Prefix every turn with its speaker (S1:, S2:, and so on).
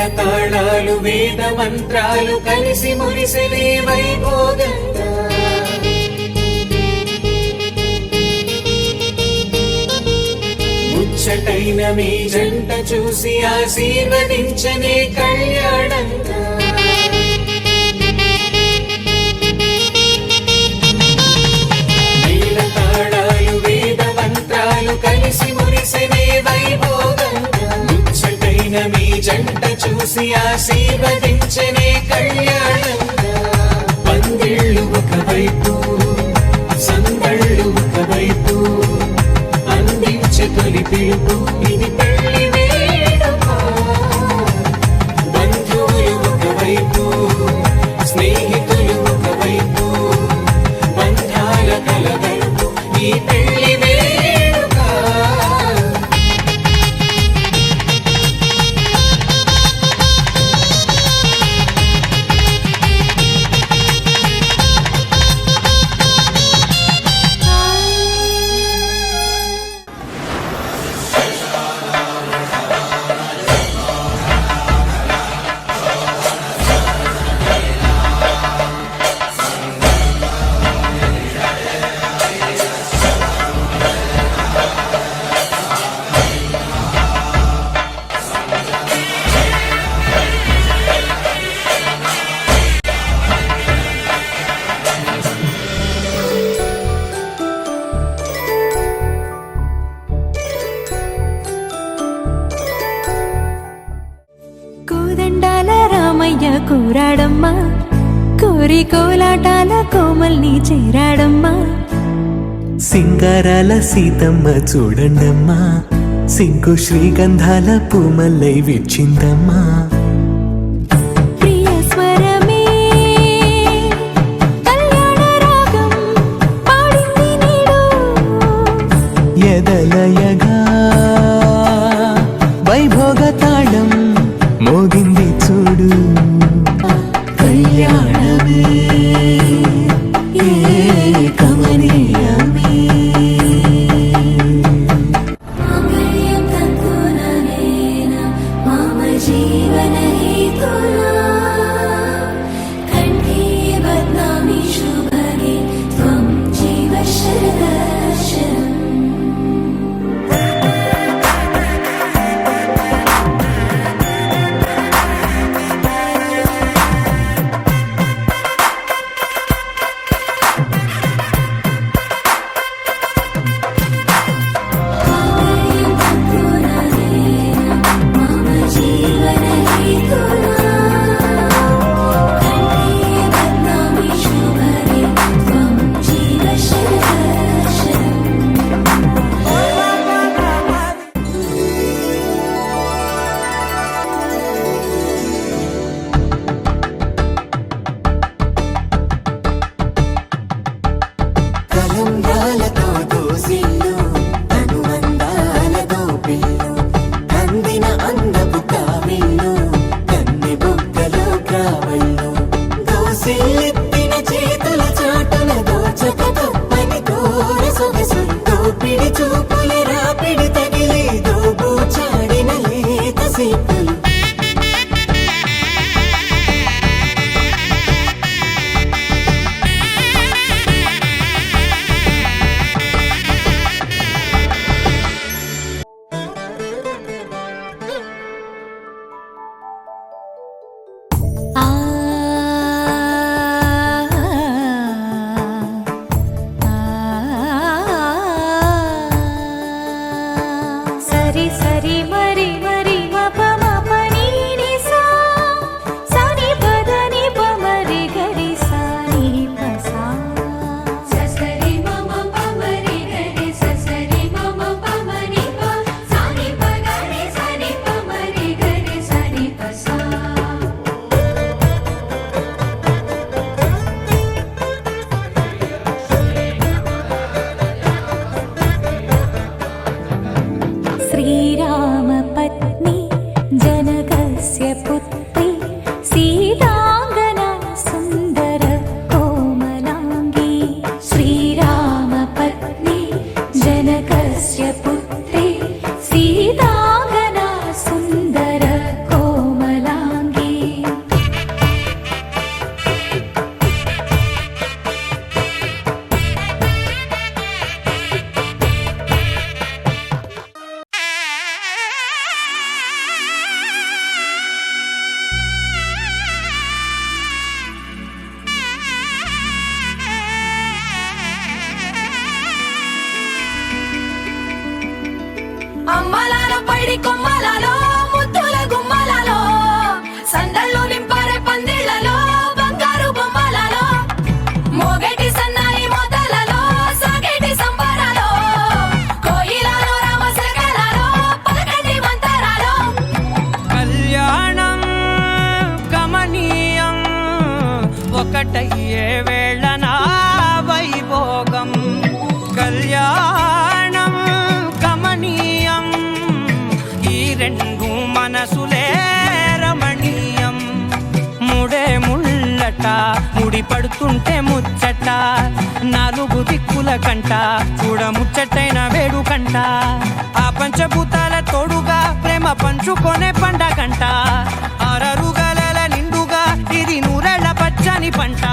S1: మేళ తాళాలు వేద మంత్రాలు కలిసి మురిసెలే వైభోగంగా ముచ్చటైన మీ జంట చూసి ఆశీర్వదించనే కళ్యాణంగా మేళ తాళాలు వేద మంత్రాలు కలిసి మురిసెనే వైభోగంగా ముచ్చటైన మీ జంట చూసి ఆశీర్వదించనే కళ్యాణంగా పందిళ్ళు ఒకవైపు సందళ్ళు ఒకవైపు అందించే తొలి పిలుపు ఇది పెళ్లి వేడుక బంధువులు ఒకవైపు స్నేహితులు ఒకవైపు బంధాల కలగలుపు ఈ పెళ్లి వేడుక
S2: కూరాడమ్మా కోరి కోలాటాల కోమల్ని చేరాడమ్మా
S3: సింగారాల సీతమ్మ చూడండమ్మా సింకు శ్రీగంధాల పూమల్లై విచ్చిందమ్మా
S2: ప్రియ స్వరమే కళ్యాణ రాగం పాడింది నీడు
S3: ఎదలయగా వైభోగ తాళం మోగింది చూడు కళ్యాణమే కమనీయమే
S2: మాంగళ్యం తంతుననేన మమ జీవన హేతునా కంఠే బధ్నామి శుభగే త్వం జీవ శరదశరం మామిడి కొమ్మలలో ముద్దుల గుమ్మలలో సందళ్ళు నింపారే పందిళ్లలో బంగారు బొమ్మలలో మోగేటి సన్నాయి మోతలలో సాగేటి సంబరాలో కోయిలలో రామశకలలో పలకండి మంతరాలో
S4: కళ్యాణం గమనీయం ఒకటయ్యే వేళ నా వైభోగం కళ్యాణం గమనీయం ఈ రెండు మనసులే రమణీయం ముడే ముళ్ళట ముడి పడుతుంటే ముచ్చట నాలుగు దిక్కుల కంట చూడ ముచ్చటైన వేడుకంట ఆ పంచభూతాల తోడుగా ప్రేమ పంచుకొనే పండగంట అరరుగల నిండుగా ఇది నూరెళ్ళ పచ్చని పంట